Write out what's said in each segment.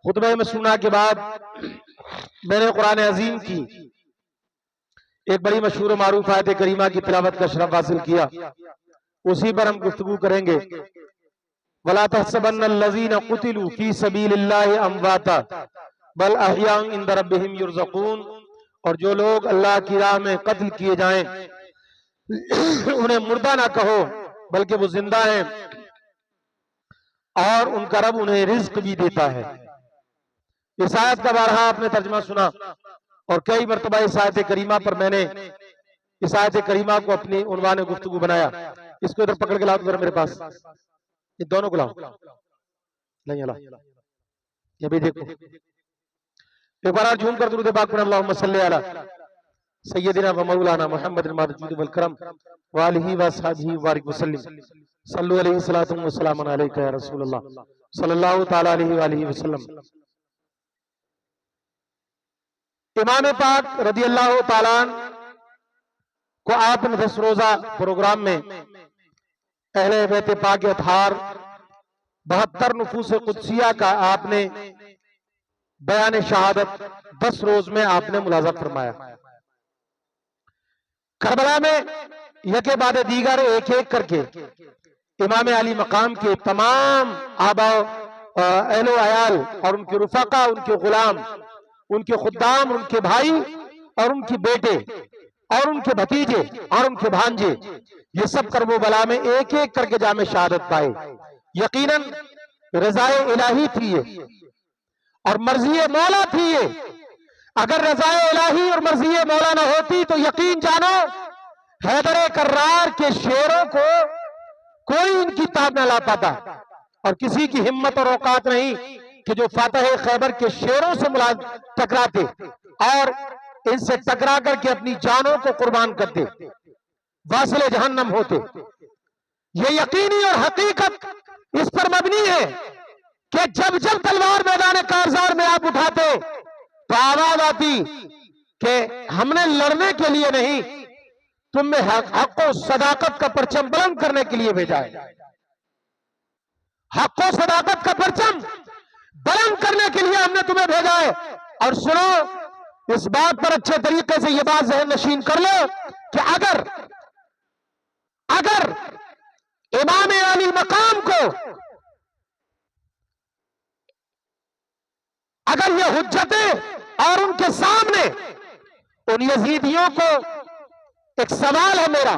खुतबे में सुना के बाद मैंने कुरान अजीम की एक बड़ी मशहूर मारूफ आयत करीमा की तिलावत का शरफ हासिल किया। उसी पर हम गुफ्तगू करेंगे। वला तहसबन्नल्लज़ीना कुतिलू फी सबीलिल्लाहि अमवाता बल अहयाउन इंद रब्बिहिम युरज़क़ून। और जो लोग अल्लाह की राह में कत्ल किए जाएं उन्हें मुर्दा ना कहो बल्कि वो जिंदा हैं और उनका रब उन्हें रिज्क भी देता है। इस आयत का बारहा आपने तर्जमा सुना और कई मरतबा इस आयत करीमा पर मैंने इस आयत करीमा को अपनी उन्वान गुफ्तगू बनाया। इसको इधर पकड़ के लाओ तो मेरे पास, ये दोनों को लाओ, नहीं ला ये भी देखो। एक बार झूम कर दुरूद पाक पढ़ें। अल्लाहुम्मा सल्ली अला सय्यदिना व मौलाना मुहम्मदिन मादजूद वल करम व आलिहि व असहाबिहि व बारिक वसल्लिम। सल्लु अलैहि सलातु व सलामुन अलैका या रसूलल्लाह सल्लल्लाहु तआला अलैहि व आलिहि वसल्लम। इमाम पाक रज़ी अल्लाह तआला को आपने 10 रोजा प्रोग्राम में अहले बैत पाक अतहार 72 नफूस कुदसिया का आपने बयान शहादत 10 रोज में आपने मुलाजा फरमाया। करबला में यके बाद दीगर एक एक करके इमाम अली मकाम के तमाम आबा अहलो अयाल और उनके रुफाका, उनके गुलाम, उनके खुद्दाम, उनके भाई और उनके बेटे और उनके भतीजे और उनके भांजे, ये सब करबला में एक एक करके जामे शहादत पाए। यकीनन रज़ाए इलाही थी ये और मर्जी मौला थी ये। अगर रज़ाए इलाही और मर्जी मौला न होती तो यकीन जानो हैदर कर्रार के शेरों को कोई इनकी ताब न ला पाता और किसी की हिम्मत और औकात नहीं कि जो फातह खैबर के शेरों से टकराते और इनसे टकरा करके अपनी जानों को कुर्बान करते, वासिले जहन्नम होते। ये यकीनी और हकीकत इस पर मबनी है कि जब जब तलवार मैदान कारजार में आप उठाते तो आवाज आती कि हमने लड़ने के लिए नहीं, तुम में हक और सदाकत का परचम बुलंद करने के लिए भेजा है। हक और सदाकत का परचम बुलंद करने के लिए हमने तुम्हें भेजा है। और सुनो, इस बात पर अच्छे तरीके से यह बात ज़हन नशीन कर लो कि अगर इमाम अली मकाम को अगर ये हुज्जतें और उनके सामने उन यजीदियों को एक सवाल है मेरा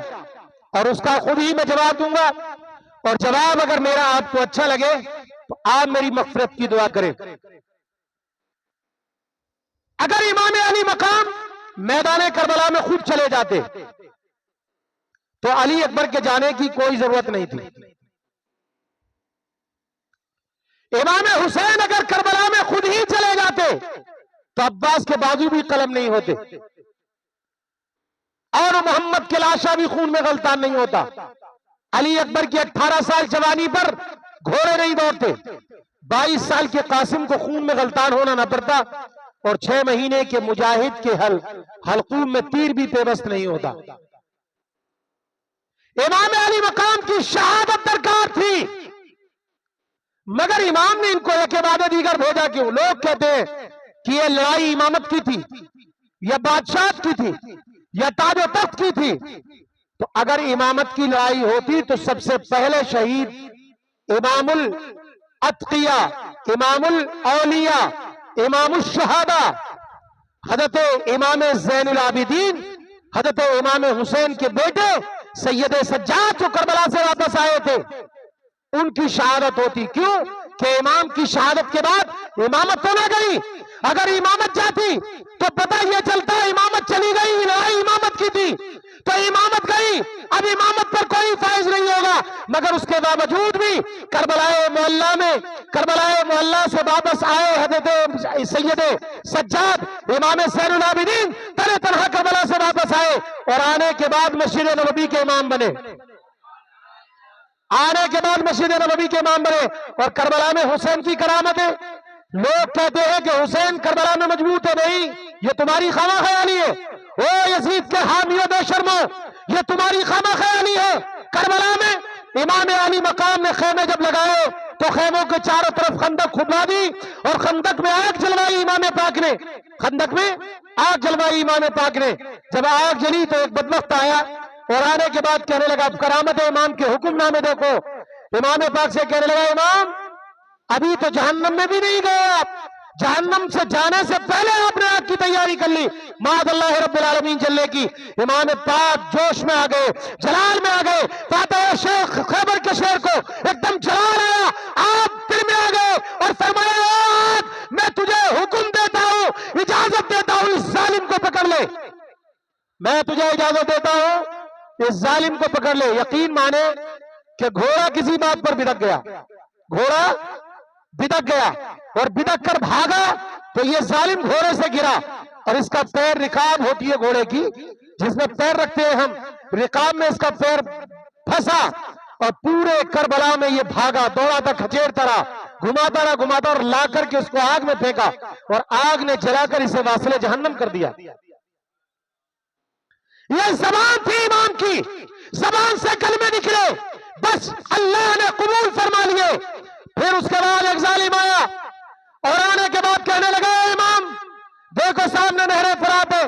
और उसका खुद ही मैं जवाब दूंगा, और जवाब अगर मेरा आपको अच्छा लगे तो आप मेरी मग़फ़िरत की दुआ करें। अगर इमाम अली मकाम मैदान करबला में खुद चले जाते तो अली अकबर के जाने की कोई जरूरत नहीं थी। इमाम हुसैन अगर करबला में खुद ही चले जाते तो अब्बास के बाजू भी कलम नहीं होते और मोहम्मद के लाशा भी खून में गलतान नहीं होता। अली अकबर की 18 साल जवानी पर घोड़े नहीं दौड़ते, 22 साल के कासिम को खून में गलतान होना न पड़ता और 6 महीने के मुजाहिद के हलकूम में तीर भी पेवस्त नहीं होता। इमाम अली मकाम की शहादत दरकार थी, मगर इमाम ने इनको एक बाद दीगर भेजा क्यों? लोग कहते हैं कि यह लड़ाई इमामत की थी या बादशाह की थी या ताजो तख्त की थी। तो अगर इमामत की लड़ाई होती तो सबसे पहले शहीद इमामुल अत्किया, इमामुल औलिया, इमामुल शहादा हजरत इमाम ज़ैनुल आबिदीन हजरत इमाम हुसैन के बेटे सैयद सज्जाद जो करबला से वापस आए थे उनकी शहादत होती। क्यों कि इमाम की शहादत के बाद इमामत तो ना गई। अगर इमामत जाती तो पता यह चलता इमामत चली गई, लड़ाई इमामत की थी तो इमामत गई, अब इमामत पर कोई फायज नहीं होगा। मगर उसके बावजूद भी करबलाए मोहल्ला से वापस आए हजरत सैयद सज्जाद इमाम ज़ैनुल आबिदीन तने तनहा करबला से वापस आए और आने के बाद मस्जिद नबवी के इमाम बने। आने के बाद मस्जिद नबवी के इमाम बने और करबला में हुसैन की करामत है। लोग कहते हैं कि हुसैन करबला में मजबूत है, नहीं, ये तुम्हारी खामा ख्याली है। ओ यजीद के हामियों बेशर्मो, ये तुम्हारी खामा ख्याली है। करबला में इमाम अली मकाम ने खेमे जब लगाए तो खेमों के चारों तरफ खंदक खुदवा दी और खंदक में आग जलवाई इमाम पाक ने। खंदक में आग जलवाई इमाम पाक ने। जब आग जली तो एक बदबख्त आया और आने के बाद कहने लगा, अब करामत है इमाम के हुक्मनामे देखो। इमाम पाक से कहने लगा, इमाम अभी तो जहन्नम में भी नहीं गए आप, जहन्नम से जाने से पहले आपने आग की तैयारी कर ली, माअल्लाह रब्बुल आलमीन जल्ले की। इमाम पाक जोश में आ गए, जलाल में आ गए। फातिह शेख खैबर के शेर को एकदम जलाल आया, आप दिल में आ गए और फरमाया, मैं तुझे हुक्म देता हूं, इजाजत देता हूं, इस जालिम को पकड़ ले। मैं तुझे इजाजत देता हूं, इस जालिम को पकड़ ले। यकीन माने कि घोड़ा किसी बात पर बिदक गया, घोड़ा बिदक गया और बिदक कर भागा तो ये जालिम घोड़े से गिरा और इसका पैर, रिकाब होती है घोड़े की जिसमें पैर रखते हैं हम, रिकाब में इसका पैर फंसा और पूरे करबला में ये भागा, दौड़ा था खचेड़ता रहा, घुमाता और ला करके उसको आग में फेंका और आग ने जलाकर इसे वासिले जहन्नम कर दिया। ये जबान थी इमाम की, जबान से कलमे निकले, बस अल्लाह ने कबूल फरमा लिए। फिर उसके बाद एक जालिम आया और आने के बाद कहने लगा, इमाम देखो सामने नहरें फरात है,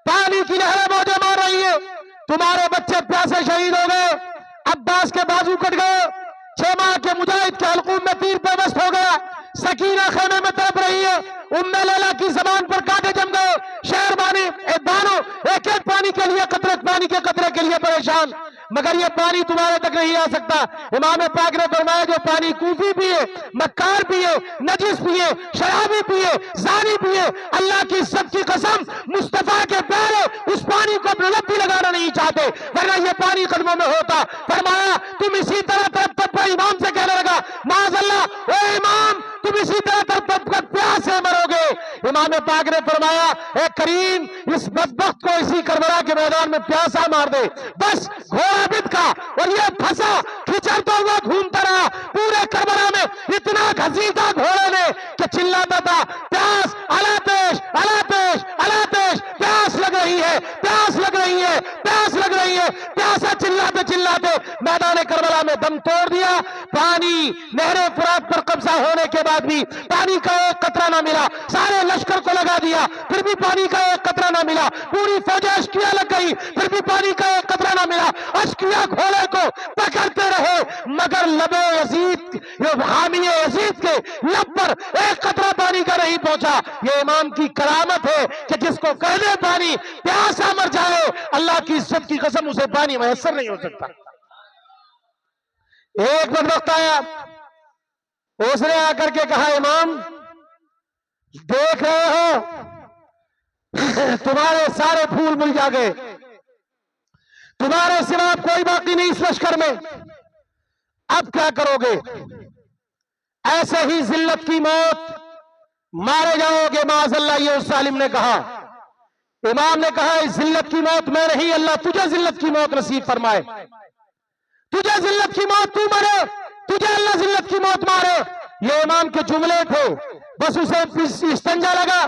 पानी की नहरें मौजें मार रही है, तुम्हारे बच्चे प्यासे शहीद हो गए, अब्बास के बाजू कट गए, 6 माह के मुजाहिद के हलकूम में तीर पेवस्त हो गया, सकीना खेमे में तड़प रही है, उम्मे लैला की जबान पर कांटे जम गए, शेरबानी बानो एक एक पानी के लिए, कतरे पानी के कतरे के लिए परेशान, मगर ये पानी तुम्हारे तक नहीं आ सकता। इमाम पाक ने फरमाया, जो पानी कूफी पिए, मक्कार पिए, नजिस पिए, शराबी पिए, जानी पिए, अल्लाह की इज्जत की कसम मुस्तफा के प्यारे उस पानी को अपने लब भी लगाना नहीं चाहते, वरना ये पानी कदमों में होता। फरमाया, तुम इसी तरह तड़प इमाम से कहने लगा, माज़अल्लाह ओ इमाम तुम इसी तरह तड़प कर प्यास से मरोगे। इमाम पाक ने फरमाया, ए करीम इस बदबख्त को इसी करबला के मैदान में प्यासा मार दे। बस घोड़ा बिदका और ये फंसा, खिचड़ता हुआ घूमता रहा पूरे करबला में, इतना घसीटा घोड़े ने कि चिल्लाता था, प्यास अलातेश अलातेश अलातेश, प्यास लग रही है, प्यास लग रही है, प्यास लग रही है, प्यासा चिल्लाते चिल्लाते मैदान करबला में दम तोड़ दिया। पानी नहरे फुरात पर कब्जा होने के बाद भी पानी का एक कतरा ना मिला, सारे लश्कर को लगा दिया फिर भी पानी का एक कतरा ना मिला, पूरी फौज अश्किया लग गई फिर भी पानी का एक कतरा ना मिला, अश्किया घोड़े को पकड़ते रहे मगर लबे यजीद, हामिए यजीद के लब पर एक कतरा पानी का नहीं पहुंचा। ये इमाम की करामत है कि जिसको कह दे पानी, प्यासा मर जाए, अल्लाह की इज्जत की कसम उसे पानी मैसर नहीं हो सकता। एक बदबख्त आया, उसने आकर के कहा, इमाम देख रहे हो तुम्हारे सारे फूल मुरझा गए, तुम्हारे सिवा कोई बाकी नहीं इस लश्कर में, अब क्या करोगे? ऐसे ही जिल्लत की मौत मारे जाओगे माज़अल्लाह। ये उस सालिम ने कहा, इमाम ने कहा, इस जिल्लत की मौत मैं नहीं, अल्लाह तुझे जिल्लत की मौत नसीब फरमाए, तुझे जिल्लत की मौत तू मरे, तुझे अल्लाह जिल्लत की मौत मारे। ये इमाम के जुमले थे। बस उसे इस्तंजा लगा,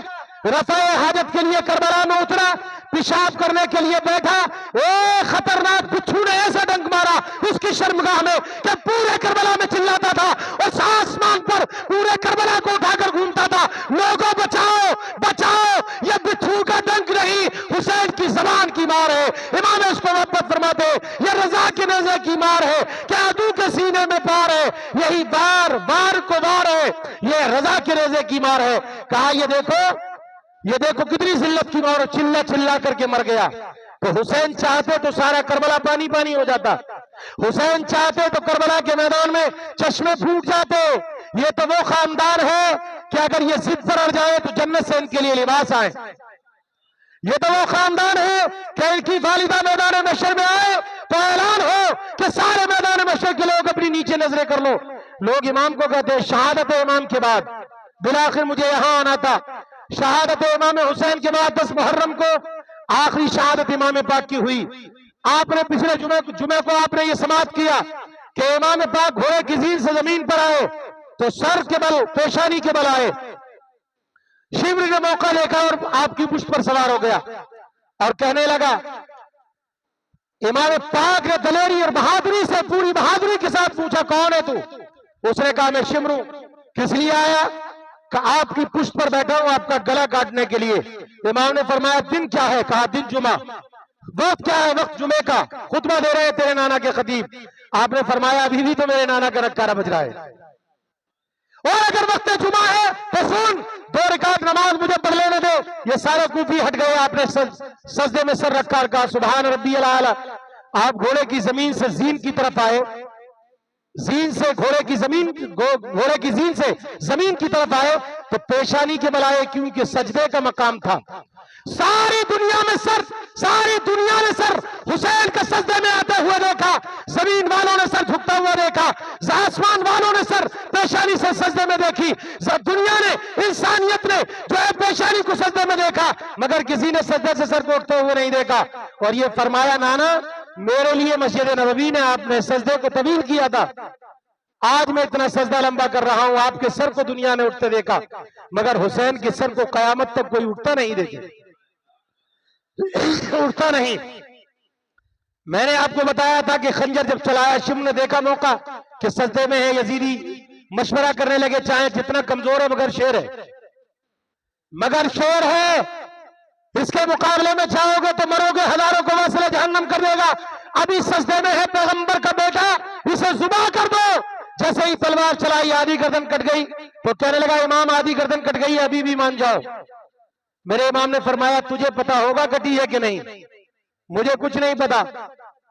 रफ़ाए हाजत के लिए करबला में उतरा, पेशाब करने के लिए बैठा, एक खतरनाक बिच्छू ने ऐसा डंक मारा उसकी शर्मगाह में कि पूरे करबला में चिल्लाता था और आसमान पर पूरे करबला को उठाकर घूमता था, लोगों बचाओ बचाओ, ये बिच्छू का डंक नहीं, हुसैन की जबान की मार है। इमाम इसको वापस फरमाते, ये रजा के नेज़े की मार है, क्या अदू के सीने में पार है, यही बार बार को वार है, ये रजा के नेज़े की मार है। कहा, ये देखो कितनी जिल्लत की मार, चिल्ला चिल्ला करके मर गया। तो हुसैन चाहते तो सारा करबला पानी पानी हो जाता, हुसैन चाहते तो करबला के मैदान में चश्मे फूट जाते। ये तो वो खानदान है कि अगर ये जिद पर अड़ जाए तो जन्नत से इनके लिए लिबास आए। ये तो वो खानदान है कि इनकी वालिदा मैदान महशर में आए तो ऐलान हो कि सारे मैदान महशर के लोग अपनी नीचे नजरें कर लो। लोग इमाम को कहते हैं शहादत इमाम के बाद बिलाखिर मुझे यहां आना था। शहादत इमाम हुसैन के बाद 10 मुहर्रम को आखिरी शहादत इमाम पाक की हुई। आपने पिछले जुमे को आपने ये समाप्त किया कि इमाम पाक घोड़े की जीन से जमीन पर आए तो सर के बल, पेशानी के बल आए, शिब्र ने मौका लेकर और आपकी पुष्ट पर सवार हो गया और कहने लगा, इमाम पाक ने दलेरी और बहादुरी से, पूरी बहादुरी के साथ पूछा, कौन है तू? उसने कहा मैं शिम्र हूं। किस लिए आया? कि आपकी पुष्ट पर बैठा हूं आपका गला काटने के लिए। इमाम ने फरमाया दिन क्या है? कहा दिन जुमा। वक्त क्या है? वक्त जुमे का। खुतबा दे रहे हैं तेरे नाना के खतीब। आपने फरमाया अभी भी तो मेरे नाना का नक्कारा बज रहा है, और अगर वक्त जुमा है तो सुन, 2 रकात नमाज मुझे पढ़ लेने दे। ये सारे कूफी हट गए। आपने सजदे में सर रखा, कहा सुभान रब्बियल आला। आप घोड़े की जमीन से जीन की तरफ आए, जीन से घोड़े की जीन से जमीन की तरफ आए तो पेशानी के बलाए, क्योंकि सजदे का मकाम था। सारी दुनिया में सर, सारी दुनिया ने सर हुसैन के सजदे में आते हुए देखा, जमीन वालों ने सर झुकता हुआ देखा, आसमान वालों ने सर पेशानी से सजदे में देखी, दुनिया ने, इंसानियत ने जो है पेशानी को सजदे में देखा, मगर किसी ने सजदे से सर को उठते हुए नहीं देखा। और ये फरमाया नाना मेरे लिए मस्जिद नबवी ने आपने सजदे को तवील किया था, आज मैं इतना सजदा लंबा कर रहा हूं, आपके सर को दुनिया ने उठते देखा, मगर हुसैन के सर को कयामत तक कोई उठता नहीं देखे, उठता नहीं। मैंने आपको बताया था कि खंजर जब चलाया, शिम ने देखा मौका कि सजदे में है, यजीदी मशवरा करने लगे चाहे जितना कमजोर है मगर शेर है, मगर शेर है, इसके मुकाबले में जाओगे तो मरोगे, हजारों को वसले जहन्नम कर देगा। अभी सजदे में है पैगंबर का बेटा, इसे जुबा कर दो। जैसे ही तलवार चलाई आधी गर्दन कट गई तो कहने लगा इमाम आधी गर्दन कट गई, अभी भी मान जाओ। मेरे इमाम ने फरमाया तुझे पता होगा कटी है कि नहीं? मुझे कुछ नहीं पता।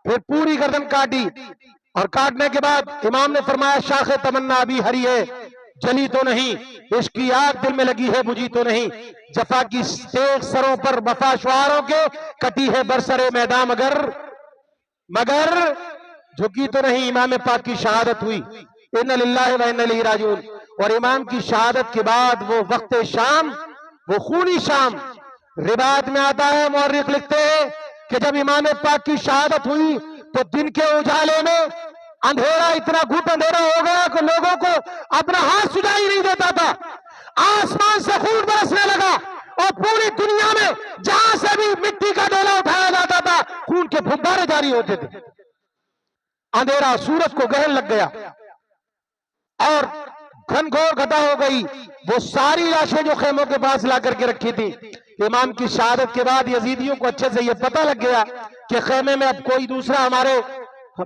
फिर पूरी गर्दन काटी, और काटने के बाद इमाम ने फरमाया शाखे तमन्ना अभी हरी है, जली तो नहीं, इसकी आग दिल में लगी है बुझी तो नहीं, जफा की तेज सरों पर वफा शुआरों के कटी है बरसरे मैदान मगर झुकी तो नहीं। इमाम पाक की शहादत हुई, इन्ना लिल्लाहि व इन्ना इलैहि राजिऊन। और इमाम की शहादत के बाद वो वक्त शाम, वो खूनी शाम, रिवायत में आता है, मुअर्रिख लिखते हैं कि जब इमाम पाक की शहादत हुई तो दिन के उजाले में अंधेरा, इतना घुट अंधेरा हो गया कि लोगों को अपना हाथ सुझाई नहीं देता था। आसमान से खून बरसने लगा और पूरी दुनिया में जहां से भी मिट्टी का ढेला उठाया जाता था खून के फुब्बारे जारी होते थे। अंधेरा, सूरज को ग्रहण लग गया और घनघोर घटा हो गई। वो सारी लाशें जो खेमों के पास ला करके रखी थी, इमाम की शहादत के बाद यजीदियों को अच्छे से ये पता लग गया कि खेमे में अब कोई दूसरा हमारे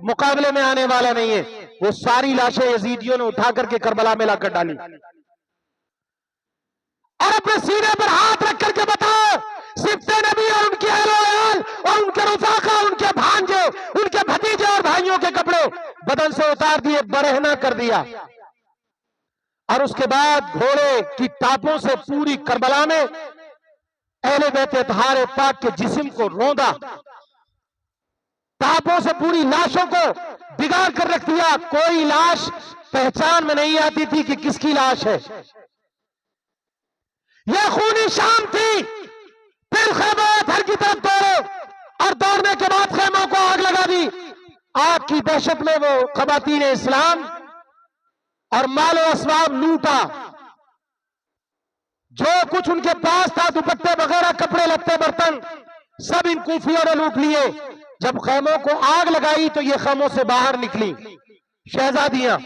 मुकाबले में आने वाला नहीं है। वो सारी लाशें यजीदियों ने उठा करके करबला में लाकर डाली और अपने सीने पर हाथ रख करके बताओ, सिफ्ते नबी और उनके अहल और उनके रफाका, उनके भांजे, उनके भतीजे और भाइयों के कपड़े बदन से उतार दिए, बरहना कर दिया। और उसके बाद घोड़े की टापों से पूरी करबला में अहले बैत अतहार पाक के जिस्म को रौंदा, टापों से पूरी लाशों को बिगाड़ कर रख दिया। कोई लाश पहचान में नहीं आती थी कि किसकी लाश है। यह खूनी शाम थी। फिर खेमों घर की तरफ दौड़े और दौड़ने के बाद खेमों को आग लगा दी। आग की दहशत में वो खवातीन इस्लाम और मालो असबाब लूटा, जो कुछ उनके पास था, दुपट्टे वगैरह, कपड़े लत्ते, बर्तन, सब इन कूफियों ने लूट लिए। जब खेमों को आग लगाई तो ये खेमों से बाहर निकली शहजादियां,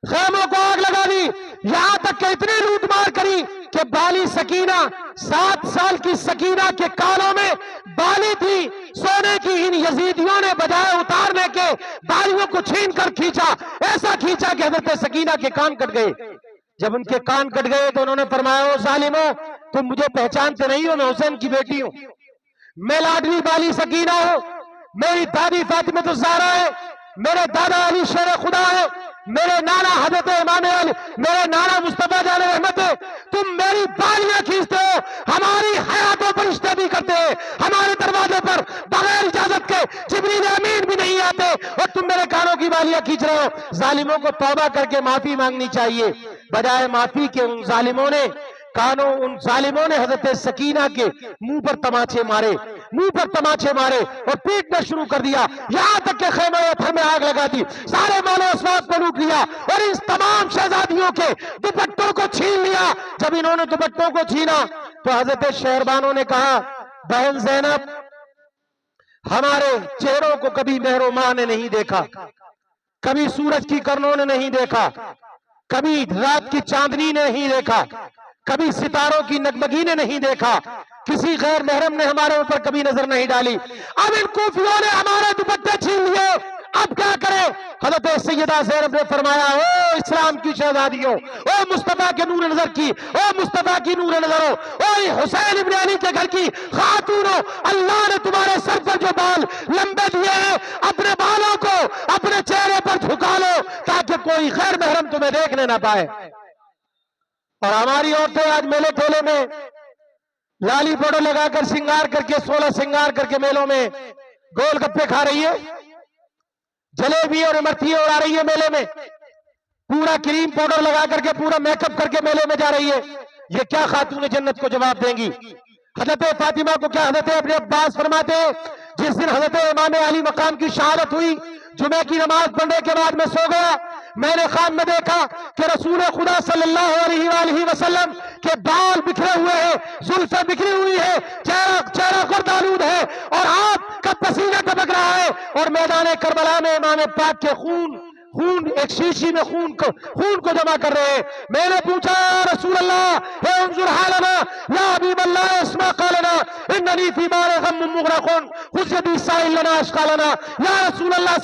खेमों को आग लगा दी। यहां तक कि इतनी लूटमार करी कि बाली सकीना, 7 साल की सकीना के कानों में बाली थी सोने की, इन यजीदियों ने बजाय उतारने के बालियों को छीन कर खींचा, ऐसा खींचा कि हजरत सकीना के कान कट गए। जब उनके कान कट गए तो उन्होंने फरमाया, ओ जालिमो, तुम मुझे पहचानते नहीं हो, मैं हुसैन की बेटी हूं, मैं लाडली बाली सकीना हूं, मेरी दादी फातिमा तो ज़हरा है, मेरे दादा अली शेर खुदा है, मेरे नाना हजरत इमाम अली, मेरे नाना मुस्तफा जान रहमत है। तुम मेरी बालियां खींचते हो, हमारी हयातों पर रिश्ते भी करते हैं, हमारे दरवाजे पर बगैर इजाजत के जिब्रील अमीन भी नहीं आते और तुम मेरे कानों की बालियां खींच रहे हो। जालिमों को तौबा करके माफी मांगनी चाहिए, बजाय माफी के उन जालिमों ने हजरत सकीना के मुंह पर तमाचे मारे, मुंह पर तमाचे मारे और पीटना शुरू कर दिया। यहां तक के खेमे में आग लगा दी, सारे मालो अस्बाब को लूट लिया और इन तमाम शहजादियों के दुपट्टों को छीन लिया। जब इन्होंने दुपट्टों को छीना तो हजरत शहरबानों ने कहा, बहन ज़ैनब, हमारे चेहरों को कभी मेहरो मां ने नहीं देखा, कभी सूरज की किरणों ने नहीं देखा, कभी रात की चांदनी ने नहीं देखा, कभी सितारों की नगमगी ने नहीं देखा, किसी गैर महरम ने हमारे ऊपर कभी नजर नहीं डाली। अब इन कूफियों ने हमारे दुपट्टे छीन लिए, अब क्या करें? हज़रत सैयदा ज़ैनब ने फरमाया, ओ इस्लाम की शहजादियों, ओ मुस्तफा के नूर नजर की, ओ मुस्तफा की नूर नजर हो, ओ हुसैन इब्न अली के घर की खातूनों, अल्लाह ने तुम्हारे सर पर जो बाल लंबे दिए हैं, अपने बालों को अपने चेहरे पर झुका लो ताकि कोई गैर महरम तुम्हें देखने ना पाए। और हमारी औरतें आज मेले ठेले में लाली पाउडर लगाकर श्रृंगार करके 16 श्रृंगार करके मेलों में गोलगप्पे खा रही है, जलेबी और इमरतियां उड़ा रही है मेले में, पूरा क्रीम पाउडर लगा करके पूरा मेकअप करके मेले में जा रही है। ये क्या खातून जन्नत को जवाब देंगी? हजरत फातिमा को क्या हजरत अपने अब्बास फरमाते हैं, जिस दिन हजरत इमाम अली मकाम की शहादत हुई, जुमे की नमाज पढ़ने के बाद मैं सो गया, मैंने ख्वाब में देखा कि रसूल खुदा सल्लल्लाहु अलैहि वसल्लम के बाल बिखरे हुए हैं, जुल्फें बिखरी हुई है, चेहरा गर्दालूद है और आपका पसीना टपक रहा है, और मैदान करबला में इमाम पाक के खून एक शीशी में खून को जमा कर रहे हैं। मैंने पूछा, या रसूल अल्लाह, हे उन्जुर हालना, या हबीब अल्लाह, इस्मा कालना, इन्ननी फी मारे गम मुगरकुन, खुद साइल लना अशकालना। या रसूल अल्लाह,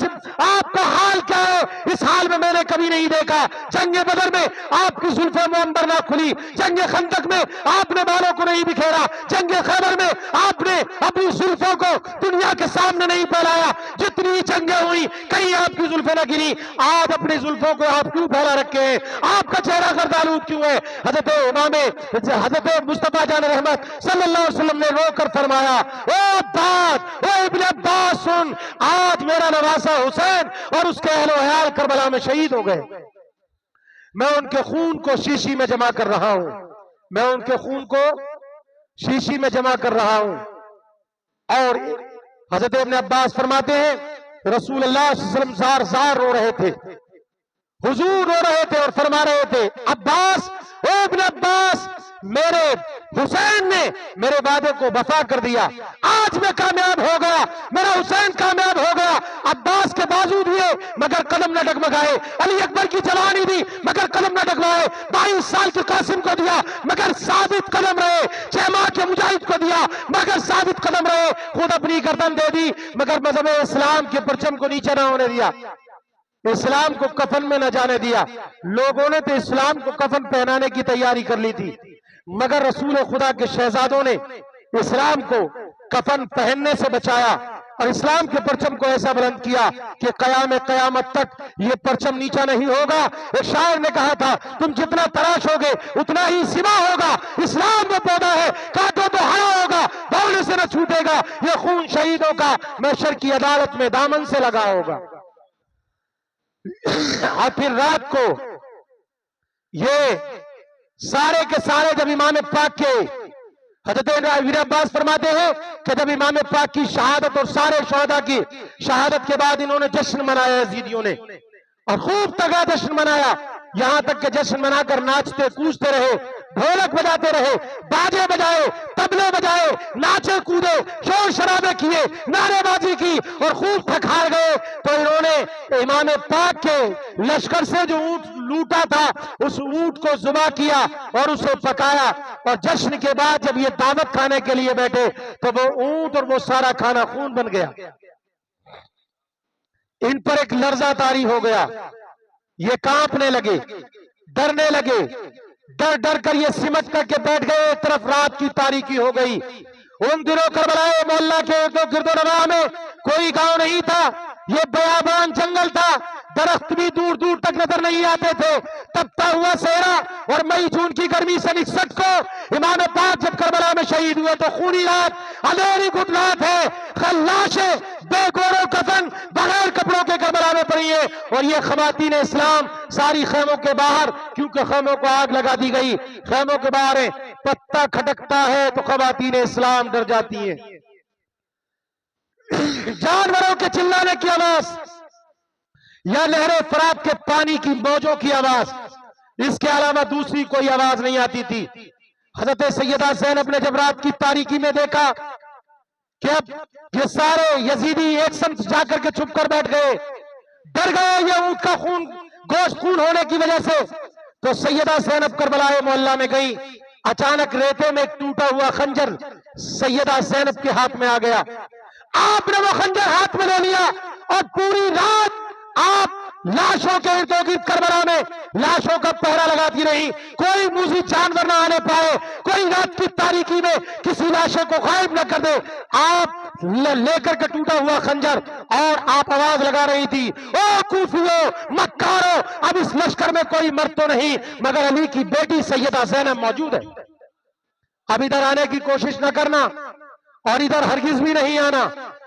आपका हाल क्या है? इस हाल में मैंने कभी नहीं देखा। जंग बदर में आपकी जुल्फे मुअंबर ना खुली, जंग खंदक में आपने बालों को नहीं बिखेरा, जंग खैबर में आपने अपनी जुल्फों को दुनिया के सामने नहीं फैलाया। जितनी जंगें हुई कहीं आपकी जुल्फे न गिरी। आज अपनी जुल्फों को आप क्यों फैला रखे हैं? आपका चेहरा गर्दालूद क्यों है? हजरत मुस्तफा जान रहमत सल्लल्लाहु अलैहि वसल्लम ने रोकर फरमाया, ओ अब्बास, ओ इब्न अब्बास सुन, आज मेरा नवासा हुसैन और उसके अहलो अयाल करबला में शहीद हो गए। मैं उनके खून को शीशी में जमा कर रहा हूं, मैं उनके खून को शीशी में जमा कर रहा हूं। और हजरत इब्न अब्बास फरमाते हैं, रसूल अल्लाह सल्लल्लाहु अलैहि वसल्लम जार रो रहे थे, हुजूर रो रहे थे और फरमा रहे थे, अब्बास, ओ इब्न अब्बास, मेरे हुसैन ने मेरे वादे को वफा कर दिया, आज मैं कामयाब हो गया, मेरा हुसैन कामयाब हो गया। अब्बास के बाजू दिए मगर कदम न डगमगाए, अली अकबर की जवानी दी मगर कदम न डगमगाए, 22 साल के कासिम को दिया मगर साबित कदम रहे, 6 माह के मुजाहिद को दिया मगर साबित कदम रहे, खुद अपनी गर्दन दे दी मगर मजहब इस्लाम के परचम को नीचे न होने दिया, इस्लाम को कफन में न जाने दिया। लोगों ने तो इस्लाम को कफन पहनाने की तैयारी कर ली थी, मगर रसूल खुदा के शहजादों ने इस्लाम को कफन पहनने से बचाया और इस्लाम के परचम को ऐसा बुलंद किया कि कयामत तक ये परचम नीचा नहीं होगा। एक शायर ने कहा था, तुम जितना तराशोगे उतना ही सिवा होगा, इस्लाम में पौधा है, काटो तो हरा होगा, दौड़ने से न छूटेगा, ये खून शहीदों का महशर की अदालत में दामन से लगा होगा। और फिर रात को ये सारे के सारे जब इमाम पाक के हजरत इब्न अब्बास फरमाते हैं कि जब इमाम पाक की शहादत और सारे शहदा की शहादत के बाद इन्होंने जश्न मनाया यजीदियों ने, और खूब तगड़ा जश्न मनाया, यहां तक कि जश्न मनाकर नाचते कूदते रहे, ढोलक बजाते रहे, बाजे बजाए, तबले बजाए, नाचे कूदे, शोर शराबे किए, नारेबाजी की और खूब थक हार गए। तो इन्होंने इमाम पाक के लश्कर से जो ऊंट लूटा था उस ऊंट को जुबा किया और उसे पकाया, और जश्न के बाद जब ये दावत खाने के लिए बैठे तो वो ऊंट और वो सारा खाना खून बन गया। इन पर एक लर्जा तारी हो गया, ये कांपने लगे, डरने लगे, डर डर कर ये सिमट करके बैठ गए। एक तरफ रात की तारीकी हो गई। उन दिनों करबला मोहल्ला के गिरदोनवा में कोई गांव नहीं था, ये बयाबान जंगल था, दरख्त भी दूर दूर तक नजर नहीं आते थे। तपता हुआ सेहरा और मई जून की गर्मी से 61 को इमाम पाक जब करबला में शहीद हुए तो खूनी रात, अंधेरी गुट रात है, खल्लाशे बेगोरो कफन बगैर कपड़ों के करबला में पड़ी है, और ये खवातीन इस्लाम सारी खैमों के बाहर, क्योंकि खैमों को आग लगा दी गई, खैमों के बाहर पत्ता खटकता है तो खवातीन इस्लाम डर जाती है। जानवरों के चिल्लाने की आवाज या लहरे फरात के पानी की मौजों की आवाज, इसके अलावा दूसरी कोई आवाज नहीं आती थी। हजरत सैयदा ज़ैनब ने जब रात की तारीकी में देखा कि अब ये सारे यजीदी एक संग जाकर के छुप कर बैठ गए, डर गए ये ऊंट का खून गोश्त खून होने की वजह से। तो सैयदा ज़ैनब करबलाए मोहल्ला में गई। अचानक रेते में एक टूटा हुआ खंजर सैयदा ज़ैनब के हाथ में आ गया। आपने वो खंजर हाथ में ले लिया और पूरी रात आप लाशों के इर्द गिर्द करबला में लाशों का पहरा लगाती रही। कोई मूजी जानवर ना आने पाए, कोई रात की तारीकी में किसी लाशे को गायब न कर दे। आप लेकर के टूटा हुआ खंजर और आप आवाज लगा रही थी, ओ कूफियो मक्कारो, अब इस लश्कर में कोई मर्द तो नहीं मगर अली की बेटी सैयदा ज़ैनब मौजूद है। अब इधर आने की कोशिश न करना और इधर हरगिज भी नहीं आना।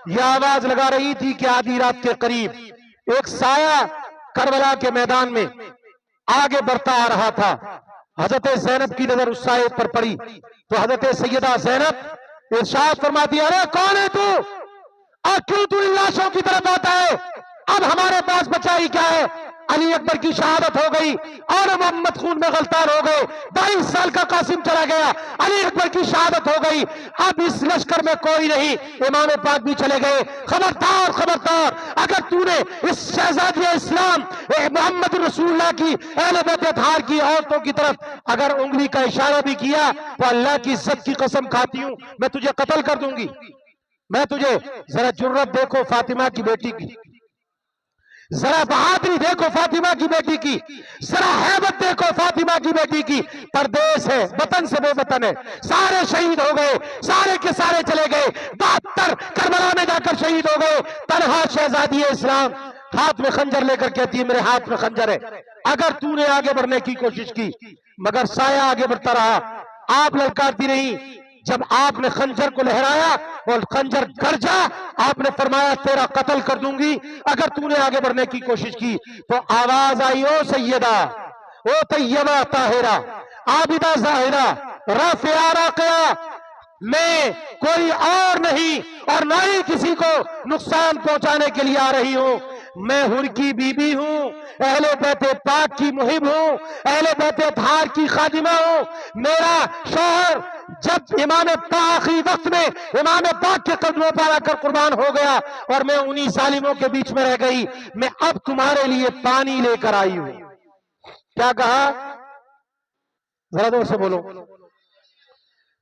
यह आवाज लगा रही थी कि आधी रात के करीब एक साया करबला के मैदान में आगे बढ़ता आ रहा था। हजरत ज़ैनब की नजर उस साये पर पड़ी तो हजरत सैयदा ज़ैनब इरशाद फरमाती, अरे कौन है तू और क्यों तू इन लाशों की तरफ आता है? अब हमारे पास बचा ही क्या है? अली अकबर की शहादत हो गई और मोहम्मद खून में गलतार हो गए। 22 साल का कासिम चला गया, अली अकबर की शहादत हो गई। अब इस लश्कर में कोई नहीं, इमाम पाक भी चले गए। खबरदार खबरदार, अगर तूने इस शहजादी इस्लाम मोहम्मद रसूलुल्लाह की अहले बैत अतहार की औरतों की तरफ अगर उंगली का इशारा भी किया तो अल्लाह की इज्जत की कसम खाती हूं मैं तुझे कत्ल कर दूंगी। मैं तुझे, जरा जुर्रत देखो फातिमा की बेटी की, जरा बहादुरी देखो फातिमा की बेटी की, जरा हैबत देखो फातिमा की बेटी की। परदेश है, वतन से बेवतन है, सारे शहीद हो गए, सारे के सारे चले गए। 72 करबला में जाकर शहीद हो गए। तन्हा शहजादी इस्लाम हाथ में खंजर लेकर कहती है, मेरे हाथ में खंजर है। अगर तूने आगे बढ़ने की कोशिश की मगर साया आगे बढ़ता रहा, आप ललकारती रही। जब आपने खंजर को लहराया और खंजर गरजा, आपने फरमाया तेरा कत्ल कर दूंगी अगर तूने आगे बढ़ने की कोशिश की। तो आवाज आई, ओ सैयदा, ओ तैयबा ताहिरा, आबिदा जाहिरा, राफिया राक़िया, मैं कोई और नहीं और ना ही किसी को नुकसान पहुंचाने के लिए आ रही हूं। मैं हुर की बीबी हूं, अहले बैत पाक की मुहिब हूं, अहले बैत अतहार की खादिमा हूं। मेरा शौहर जब इमाम पाक आखिरी वक्त में इमाम पाक के कदमों पर आकर कुर्बान हो गया और मैं उन्हीं जालिमों के बीच में रह गई, मैं अब तुम्हारे लिए पानी लेकर आई हूं। क्या कहा? जरा जोर से बोलो।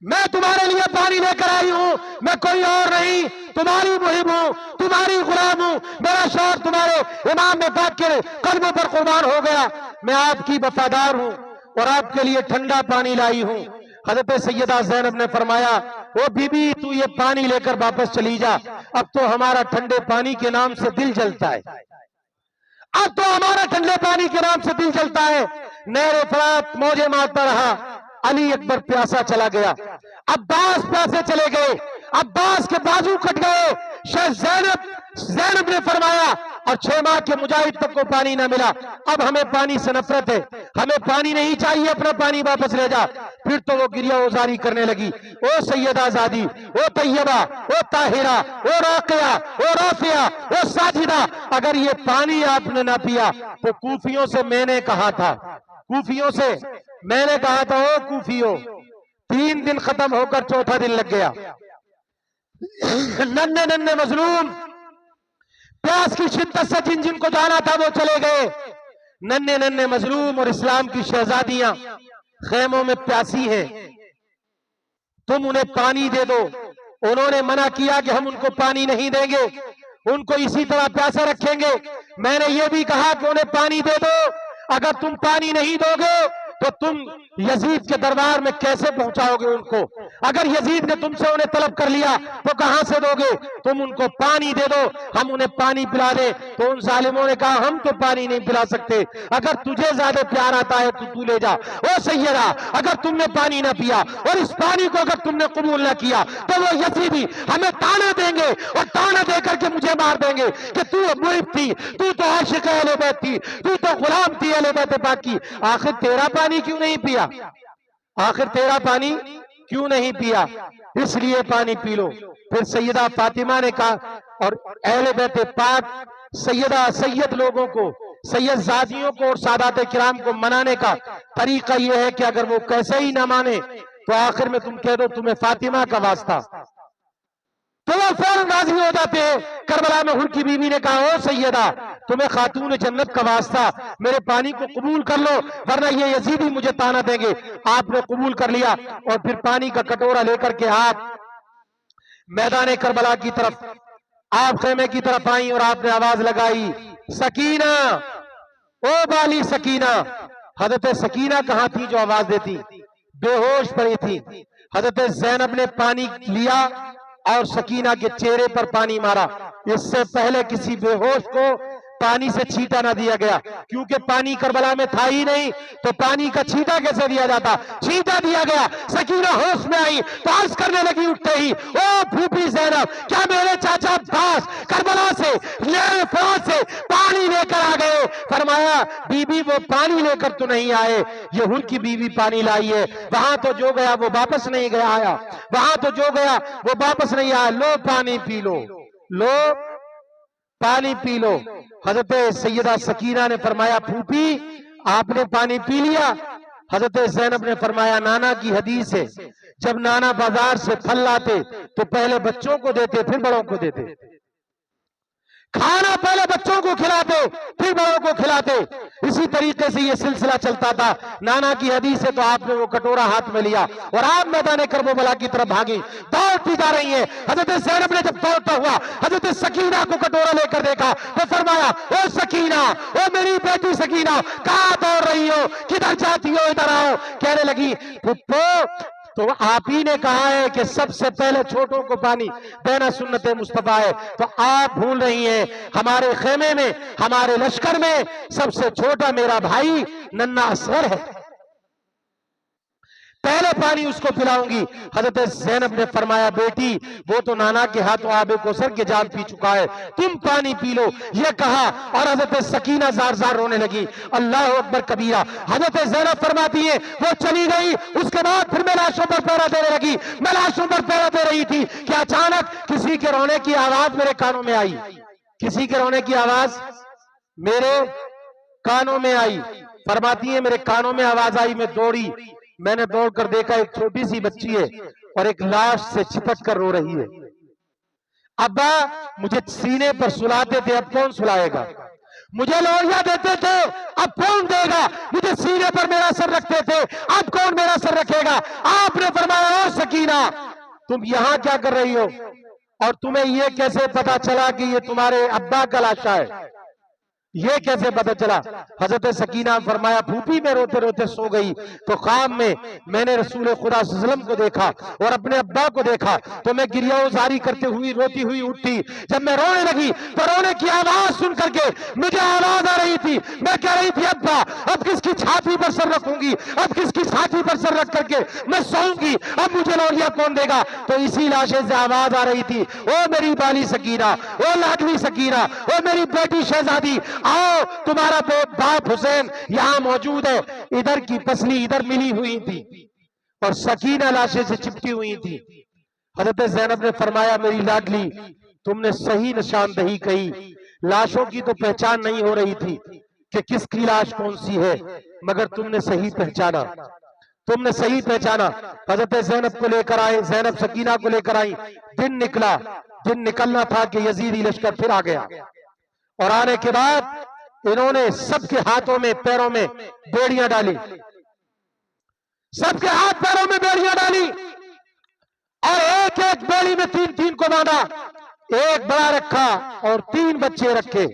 मैं तुम्हारे लिए पानी लेकर आई हूं, मैं कोई और नहीं, तुम्हारी मुहिब हूं, तुम्हारी गुलाम हूं। मेरा शौहर तुम्हारे इमाम पाक के कदमों पर कुर्बान हो गया, मैं आपकी वफादार हूं और आपके लिए ठंडा पानी लाई हूं। हजरत सैयदा ज़ैनब ने फरमाया, ओ बीबी तू ये पानी लेकर वापस चली जा, अब तो हमारा ठंडे पानी के नाम से दिल जलता है, अब तो हमारा ठंडे पानी के नाम से दिल जलता है। नहर फरात मौजे मारता रहा, अली अकबर प्यासा चला गया, अब्बास प्यासे चले गए, अब्बास के बाजू कट गए। शाह ज़ैनब ने फरमाया और 6 माह के मुजाहिद तक को पानी ना मिला। अब हमें पानी से नफरत है, हमें पानी नहीं चाहिए, अपना पानी वापस ले जा। फिर तो वो गिरिया उजारी करने लगी, ओ सैयदा ज़ादी, ओ तैयबा, ओ ताहिरा, ओ राक़िया, ओ राफ़िया, ओ साजिदा, अगर ये पानी आपने ना पिया तो कूफियों से मैंने कहा था, कूफियों से मैंने कहा था, ओ कूफियों 3 दिन खत्म होकर चौथा दिन लग गया। नन्हे नन्हे मजलूम प्यास की शिद्दत से जिन जिनको जाना था वो चले गए। नन्हे नन्हे मजलूम और इस्लाम की शहजादियां खेमों में प्यासी हैं, तुम उन्हें पानी दे दो। उन्होंने मना किया कि हम उनको पानी नहीं देंगे, उनको इसी तरह प्यासे रखेंगे। मैंने ये भी कहा कि उन्हें पानी दे दो, अगर तुम पानी नहीं दोगे तो तुम यजीद के दरबार में कैसे पहुंचाओगे उनको? अगर यजीद ने तुमसे उन्हें तलब कर लिया तो कहां से दोगे? तुम उनको पानी दे दो, हम उन्हें पानी पिला दे। तो उन जालिमों ने कहा हम तो पानी नहीं पिला सकते, अगर तुझे ज्यादा प्यार आता है तो तू ले जा। ओ सैयदा, अगर तुमने पानी ना पिया और इस पानी को अगर तुमने कबूल ना किया तो वो यजीदी हमें ताना देंगे और ताना देकर के मुझे मार देंगे कि तू मुहिब थी, तू तो आशिक अहले बैत थी, तू तो गुलाम थी अहले बैत पाक की। आखिर तेरा पानी क्यों नहीं पिया? आखिर तेरा पानी क्यों नहीं पिया? इसलिए पानी पी लो। फिर सैयदा फातिमा ने कहा, और अहले बैत पाक सैयद लोगों को, सैयद जादियों को और सादात किराम को मनाने का तरीका यह है कि अगर वो कैसे ही ना माने तो आखिर में तुम कह दो तुम्हें फातिमा का वास्ता, तो वो फौरन राजी हो जाते हैं। करबला में हुर की बीवी ने कहा, ओ सैयदा, तुम्हें खातून जन्नत का वास्ता, मेरे पानी को कबूल कर लो वरना ये यजीदी मुझे ताना देंगे। आपने कबूल कर लिया और फिर पानी का कटोरा लेकर के आप मैदान करबला की तरफ, आप खेमे की तरफ आई और आपने आवाज लगाई, सकीना, ओ बाली सकीना। हजरत सकीना कहां थी जो आवाज देती? बेहोश पड़ी थी। हजरत ज़ैनब ने पानी लिया और सकीना के चेहरे पर पानी मारा। इससे पहले किसी बेहोश को पानी से छींटा ना दिया गया, क्योंकि पानी करबला में था ही नहीं, तो पानी का छींटा कैसे दिया जाता? छींटा दिया गया। सकीना होश में आई तो अर्ज करने लगी उठते ही, ओ फूफी ज़ैनब, क्या मेरे चाचा अब्बास करबला से फौज से पानी लेकर आ गए? फरमाया, बीबी वो पानी लेकर तो नहीं आए, ये हुर की बीवी पानी लाई है। वहां तो जो गया वो वापस नहीं गया आया, वहां तो जो गया वो वापस नहीं आया। लो पानी पी लो, लो पानी पी लो। हजरत सैयदा सकीना ने फरमाया, फूफी आपने पानी पी लिया? हजरत ज़ैनब ने फरमाया, नाना की हदीस है, जब नाना बाजार से फल लाते तो पहले बच्चों को देते फिर बड़ों को देते, खाना पहले बच्चों को खिलाते फिर बड़ों को खिलाते। इसी तरीके से ये सिलसिला चलता था। नाना की हदीस है तो आपने वो कटोरा हाथ में लिया और आप मैदान करबला की तरफ भागी, दौड़ती जा रही है। हजरत ज़ैनब ने जब दौड़ता हुआ हजरत सकीना को कटोरा लेकर देखा तो फरमाया, ओ सकीना, ओ मेरी बेटी सकीना, कहां दौड़ रही हो, किधर जाती हो, इधर आओ। कहने लगी, पुप्पो तो आप ही ने कहा है कि सबसे पहले छोटों को पानी देना सुन्नत मुस्तफा है, तो आप भूल रही हैं हमारे खेमे में, हमारे लश्कर में सबसे छोटा मेरा भाई नन्ना असगर है, पहले पानी उसको पिलाऊंगी। हजरत ज़ैनब ने फरमाया, बेटी वो तो नाना के हाथों आबे कौसर के जाम पी चुका है, तुम पानी पी लो, ये कहा और हजरत सकीना जार जार रोने लगी। अल्लाह अकबर कबीरा। हजरत ज़ैनब फरमाती है, वो चली गई, उसके बाद फिर मैं लाशों पर पहरा देने लगी। मैं लाशों पर पहरा दे रही थी कि अचानक किसी के रोने की आवाज मेरे कानों में आई, किसी के रोने की आवाज मेरे कानों में आई। फरमाती है, मेरे कानों में आवाज आई, मैं दौड़ी, मैंने दौड़कर देखा एक छोटी सी बच्ची है और एक लाश से चिपक कर रो रही है। अब्बा मुझे सीने पर सुलाते थे, अब कौन सुलाएगा? मुझे लोहिया देते थे, अब कौन देगा? मुझे सीने पर मेरा सर रखते थे, अब कौन मेरा सर रखेगा? आपने फरमाया, ओ सकीना, तुम यहां क्या कर रही हो और तुम्हें यह कैसे पता चला कि ये तुम्हारे अब्बा का लाशा है? ये कैसे पता चला? हजरत सकीना फरमाया, फूफी मैं रोते रोते सो गई तो ख्वाब में मैंने रसूल खुदा सल्लल्लाहु अलैहि वसल्लम को देखा और अपने अब्बा को देखा, तो मैं गिरियाजारी करते हुई रोती हुई उठी। जब मैं रोने लगी तो रोने की आवाज सुन करके मुझे आवाज आ रही थी, मैं कह रही थी, अब्बा अब किसकी छाती पर सर रखूंगी, अब किसकी छाती पर सर रख करके मैं सोऊंगी, अब मुझे लोहिया कौन देगा? तो इसी लाशे से आवाज आ रही थी, ओ मेरी बाली सकीना, ओ लाडली सकीना, ओ मेरी बेटी शहजादी, आओ तुम्हारा बाप हुसैन यहां मौजूद है। इधर की पसली इधर मिली हुई थी और सकीना लाशे से चिपटी हुई थी। हजरत ज़ैनब ने फरमाया, मेरी लाडली तुमने सही निशानदही कही, लाशों की तो पहचान नहीं हो रही थी कि किसकी लाश कौन सी है, मगर तुमने सही पहचाना, तुमने सही पहचाना। हजरत ज़ैनब को लेकर आए, ज़ैनब सकीना को लेकर आई। दिन निकला, दिन निकलना था कि यजीदी लश्कर फिर आ गया और आने के बाद इन्होंने सबके हाथों में पैरों में बेड़ियां डाली, सबके हाथ पैरों में बेड़ियां डाली और एक एक बेड़ी में तीन तीन को बांधा, एक बड़ा रखा और तीन बच्चे रखे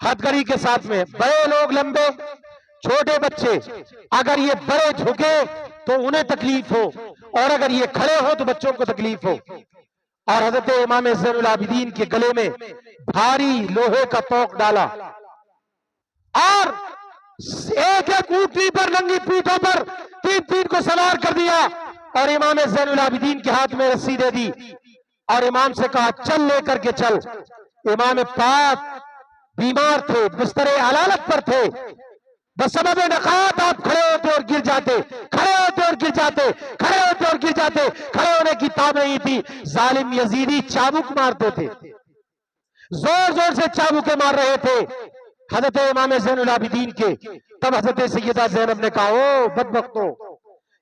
हथकड़ी के साथ में। बड़े लोग लंबे, छोटे बच्चे, अगर ये बड़े झुके तो उन्हें तकलीफ हो और अगर ये खड़े हो तो बच्चों को तकलीफ हो। और हजरत इमाम ज़ैनुल आबिदीन के गले में भारी लोहे का तोक डाला और एक एक ऊंटनी पर नंगी पीठों पर तीन तीन को सवार कर दिया और इमाम ज़ैनुल आबिदीन के हाथ में रस्सी दे दी और इमाम से कहा, चल लेकर के चल। इमाम पाक बीमार थे, बिस्तरे अलालत पर थे, बसबब नकात आप खड़े होते और गिर जाते, खड़े होते और गिर जाते, खड़े होते और गिर जाते, खड़े होने की ताब नहीं थी। जालिम यजीदी चाबुक मारते थे, जोर जोर से चाबुके मार रहे थे हजरत इमाम ज़ैनुल आबिदीन के। तब हजरत सैयदा ज़ैनब ने कहा, ओ बदबख्तो,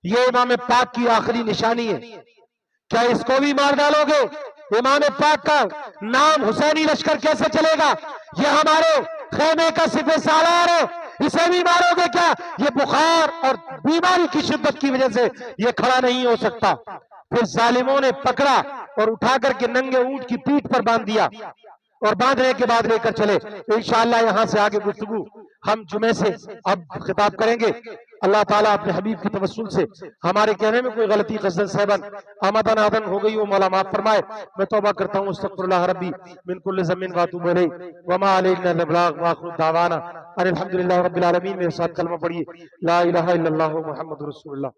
ये इमाम पाक की आखिरी निशानी है क्या इसको भी मार डालोगे? इमाम पाक का नाम हुसैनी लश्कर कैसे चलेगा? ये हमारे खेमे का सिपह सालार है, इसे भी मारोगे क्या? ये बुखार और बीमारी की शिद्दत की वजह से ये खड़ा नहीं हो सकता। फिर जालिमों ने पकड़ा और उठा करके नंगे ऊंट की पीठ पर बांध दिया और बांधने के बाद लेकर चले। इंशाअल्लाह यहां से आगे गुफ्तगू हम जुमे से अब खिताब करेंगे। अल्लाह ताला अपने हबीब की तवस्सुल से हमारे कहने में कोई गलती कसदन सहबन आमदन आदन हो गई वो मौला माफ फरमाए। मैं तौबा करता हूँ अस्तगफिरुल्लाह रब्बी मिन कुल्लि ज़म्बिन व अतूबु इलैहि व मा अलैना इल्लल बलाग व आखिरु दावाना अनिल हम्दुलिल्लाहि रब्बिल आलमीन। मेरे साथ कलमा पढ़िए, ला इलाहा इल्लल्लाह मुहम्मदुर रसूलुल्लाह।